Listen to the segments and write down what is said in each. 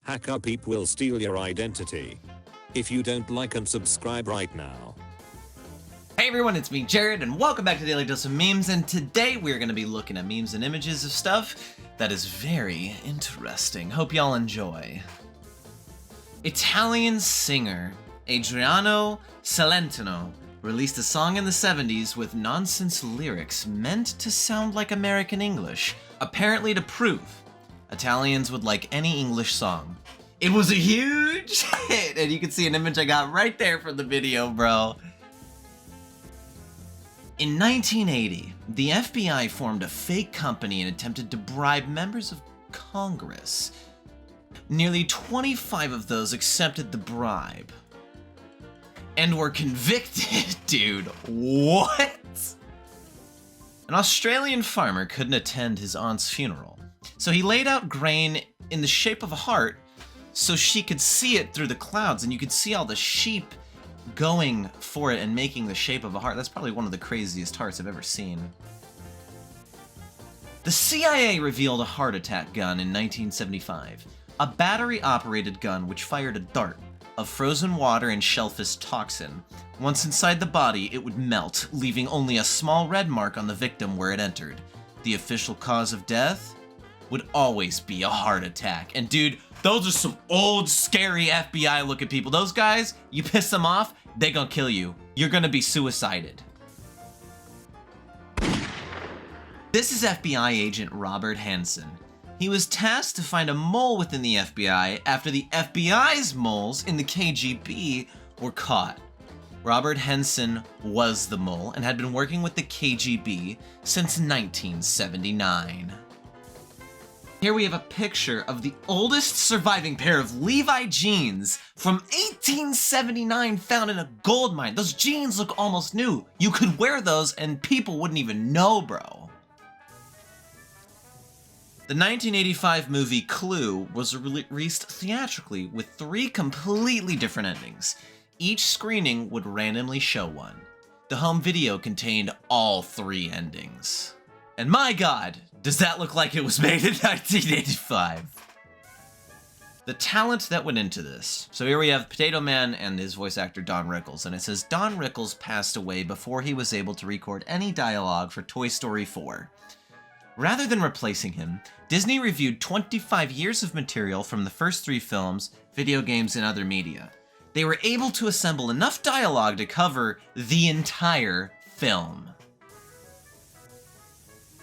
Hacker peep will steal your identity. If you don't like and subscribe right now. Hey everyone, it's me, Jared, and welcome back to Daily Dose of Memes, and today we're going to be looking at memes and images of stuff that is very interesting. Hope y'all enjoy. Italian singer Adriano Celentano released a song in the 70s with nonsense lyrics meant to sound like American English, apparently to prove Italians would like any English song. It was a huge hit, and you can see an image I got right there from the video, bro. In 1980, the FBI formed a fake company and attempted to bribe members of Congress. Nearly 25 of those accepted the bribe and were convicted, dude. What? An Australian farmer couldn't attend his aunt's funeral, so he laid out grain in the shape of a heart so she could see it through the clouds, and you could see all the sheep going for it and making the shape of a heart. That's probably one of the craziest hearts I've ever seen. The CIA revealed a heart attack gun in 1975, a battery-operated gun which fired a dart of frozen water and shellfish toxin. Once inside the body, it would melt, leaving only a small red mark on the victim where it entered. The official cause of death would always be a heart attack. And dude, those are some old, scary FBI-looking people. Those guys, you piss them off, they gonna kill you. You're gonna be suicided. This is FBI agent Robert Hansen. He was tasked to find a mole within the FBI after the FBI's moles in the KGB were caught. Robert Hansen was the mole and had been working with the KGB since 1979. Here we have a picture of the oldest surviving pair of Levi jeans from 1879 found in a gold mine. Those jeans look almost new. You could wear those and people wouldn't even know, bro. The 1985 movie Clue was released theatrically with 3 completely different endings. Each screening would randomly show one. The home video contained all 3 endings. And my god, does that look like it was made in 1985? The talent that went into this. So here we have Potato Man and his voice actor Don Rickles, and it says Don Rickles passed away before he was able to record any dialogue for Toy Story 4. Rather than replacing him, Disney reviewed 25 years of material from the first 3 films, video games, and other media. They were able to assemble enough dialogue to cover the entire film.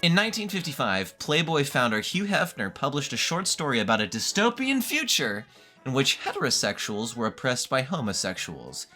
In 1955, Playboy founder Hugh Hefner published a short story about a dystopian future in which heterosexuals were oppressed by homosexuals.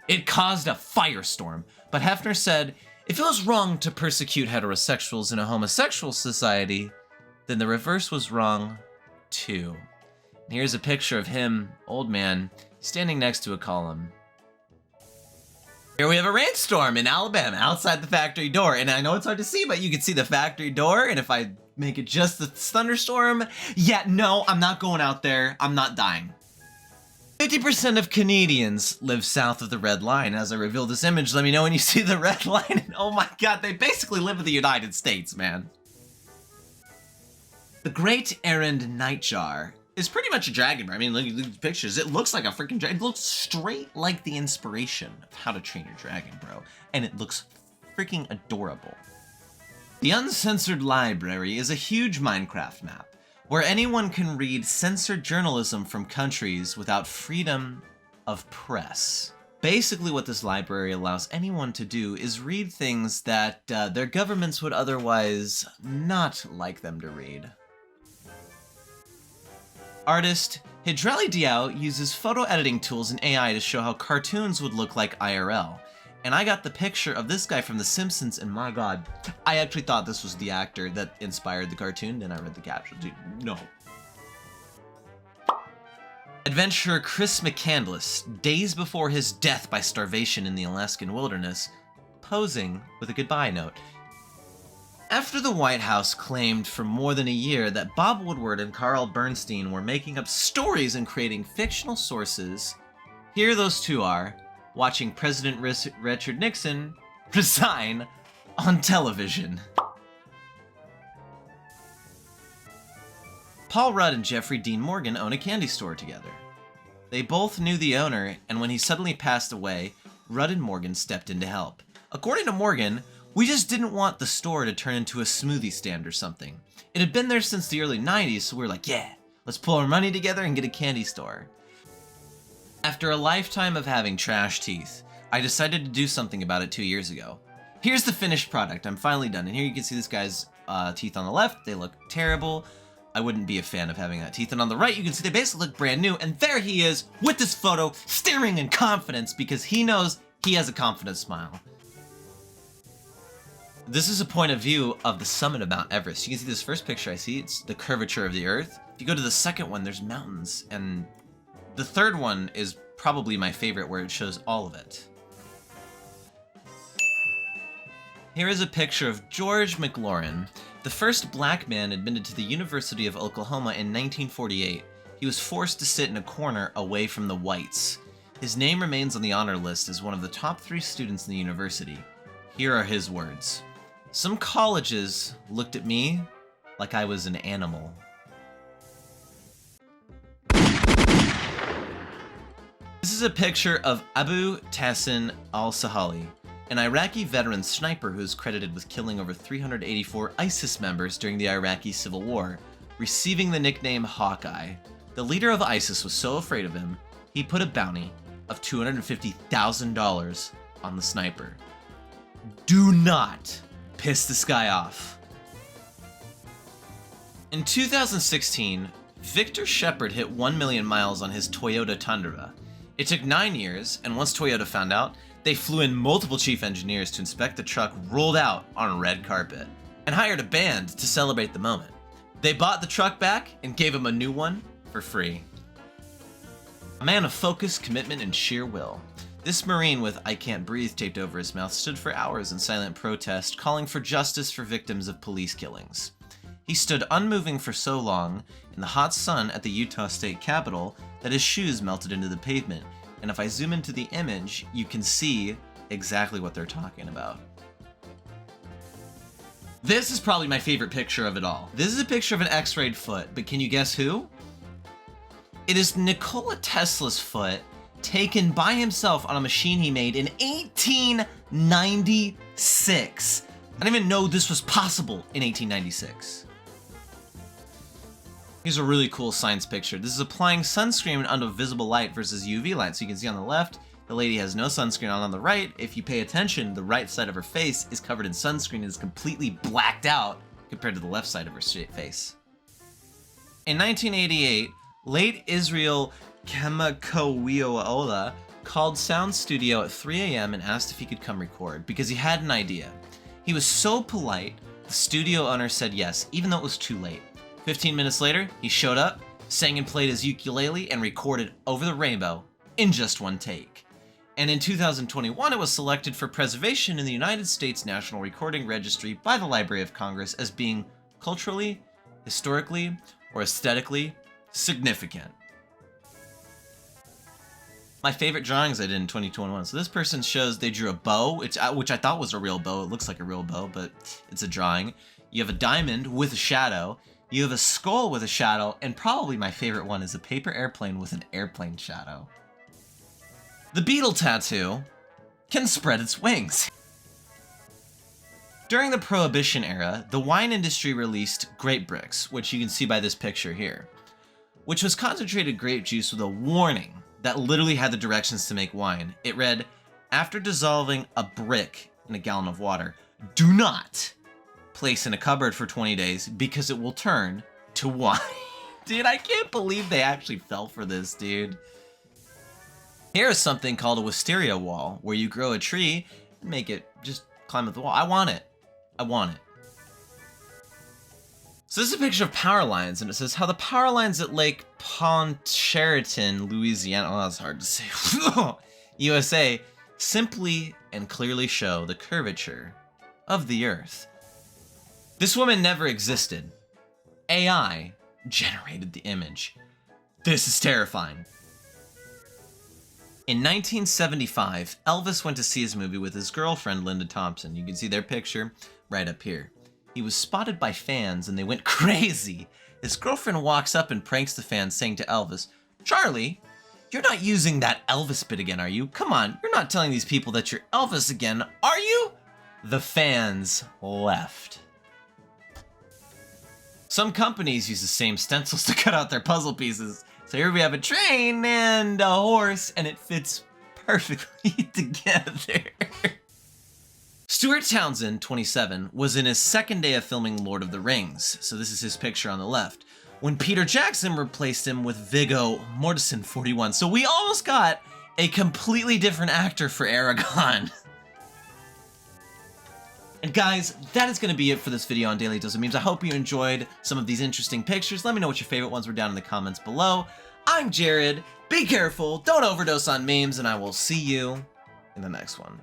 It caused a firestorm, but Hefner said, if it was wrong to persecute heterosexuals in a homosexual society, then the reverse was wrong too. And here's a picture of him, old man, standing next to a column. Here we have a rainstorm in Alabama outside the factory door. And I know it's hard to see, but you can see the factory door. And if I make it just the thunderstorm, yeah, no, I'm not going out there. I'm not dying. 50% of Canadians live south of the red line. As I reveal this image, let me know when you see the red line. And oh my god, they basically live in the United States, man. The Great Errand Nightjar is pretty much a dragon, bro. I mean, look at these pictures. It looks like a freaking dragon. It looks straight like the inspiration of How to Train Your Dragon, bro. And it looks freaking adorable. The Uncensored Library is a huge Minecraft map where anyone can read censored journalism from countries without freedom of press. Basically what this library allows anyone to do is read things that their governments would otherwise not like them to read. Artist Hidrali Diao uses photo editing tools and AI to show how cartoons would look like IRL. And I got the picture of this guy from The Simpsons, and my god, I actually thought this was the actor that inspired the cartoon, then I read the caption. Dude, no. Adventurer Chris McCandless, days before his death by starvation in the Alaskan wilderness, posing with a goodbye note. After the White House claimed for more than a year that Bob Woodward and Carl Bernstein were making up stories and creating fictional sources, here those two are, watching President Richard Nixon resign on television. Paul Rudd and Jeffrey Dean Morgan own a candy store together. They both knew the owner, and when he suddenly passed away, Rudd and Morgan stepped in to help. According to Morgan, "We just didn't want the store to turn into a smoothie stand or something. It had been there since the early 90s, so we were like, yeah, let's pull our money together and get a candy store." After a lifetime of having trash teeth, I decided to do something about it 2 years ago. Here's the finished product. I'm finally done. And here you can see this guy's teeth on the left. They look terrible. I wouldn't be a fan of having that teeth. And on the right, you can see they basically look brand new. And there he is with this photo, staring in confidence because he knows he has a confident smile. This is a point of view of the summit of Mount Everest. You can see this first picture I see. It's the curvature of the Earth. If you go to the second one, there's mountains. And the third one is probably my favorite, where it shows all of it. Here is a picture of George Mclaurin, the first black man admitted to the University of Oklahoma in 1948. He was forced to sit in a corner away from the whites. His name remains on the honor list as one of the top 3 students in the university. Here are his words. "Some colleges looked at me like I was an animal." This is a picture of Abu Tessen al-Sahali, an Iraqi veteran sniper who is credited with killing over 384 ISIS members during the Iraqi Civil War, receiving the nickname Hawkeye. The leader of ISIS was so afraid of him, he put a bounty of $250,000 on the sniper. Do not piss this guy off. In 2016, Victor Shepard hit 1 million miles on his Toyota Tundra. It took 9 years, and once Toyota found out, they flew in multiple chief engineers to inspect the truck rolled out on a red carpet, and hired a band to celebrate the moment. They bought the truck back and gave him a new one for free. A man of focus, commitment, and sheer will. This Marine with "I can't breathe" taped over his mouth stood for hours in silent protest, calling for justice for victims of police killings. He stood unmoving for so long in the hot sun at the Utah State Capitol that his shoes melted into the pavement, and if I zoom into the image, you can see exactly what they're talking about. This is probably my favorite picture of it all. This is a picture of an x-rayed foot, but can you guess who? It is Nikola Tesla's foot, taken by himself on a machine he made in 1896. I didn't even know this was possible in 1896. Here's a really cool science picture. This is applying sunscreen under visible light versus UV light. So you can see on the left, the lady has no sunscreen on. On the right, if you pay attention, the right side of her face is covered in sunscreen and is completely blacked out compared to the left side of her face. In 1988, late Israel Kamakawiwola called Sound Studio at 3 a.m. and asked if he could come record because he had an idea. He was so polite, the studio owner said yes, even though it was too late. 15 minutes later, he showed up, sang and played his ukulele, and recorded Over the Rainbow in just one take. And in 2021, it was selected for preservation in the United States National Recording Registry by the Library of Congress as being culturally, historically, or aesthetically significant. My favorite drawings I did in 2021. So this person shows they drew a bow, which I thought was a real bow. It looks like a real bow, but it's a drawing. You have a diamond with a shadow. You have a skull with a shadow, and probably my favorite one is a paper airplane with an airplane shadow. The beetle tattoo can spread its wings. During the Prohibition era, the wine industry released grape bricks, which you can see by this picture here, which was concentrated grape juice with a warning that literally had the directions to make wine. It read, "After dissolving a brick in a gallon of water, do not place in a cupboard for 20 days because it will turn to wine." Dude, I can't believe they actually fell for this, dude. Here is something called a wisteria wall, where you grow a tree and make it just climb up the wall. I want it. I want it. So this is a picture of power lines, and it says how the power lines at Lake Pontchartrain, Louisiana, oh, that's hard to say, USA, simply and clearly show the curvature of the Earth. This woman never existed. AI generated the image. This is terrifying. In 1975, Elvis went to see his movie with his girlfriend, Linda Thompson. You can see their picture right up here. He was spotted by fans and they went crazy. His girlfriend walks up and pranks the fans, saying to Elvis, "Charlie, you're not using that Elvis bit again, are you? Come on, you're not telling these people that you're Elvis again, are you?" The fans left. Some companies use the same stencils to cut out their puzzle pieces. So here we have a train and a horse, and it fits perfectly together. Stuart Townsend, 27, was in his second day of filming Lord of the Rings, so this is his picture on the left, when Peter Jackson replaced him with Viggo Mortensen, 41. So we almost got a completely different actor for Aragorn. And guys, that is going to be it for this video on Daily Dose of Memes. I hope you enjoyed some of these interesting pictures. Let me know what your favorite ones were down in the comments below. I'm Jared. Be careful, don't overdose on memes, and I will see you in the next one.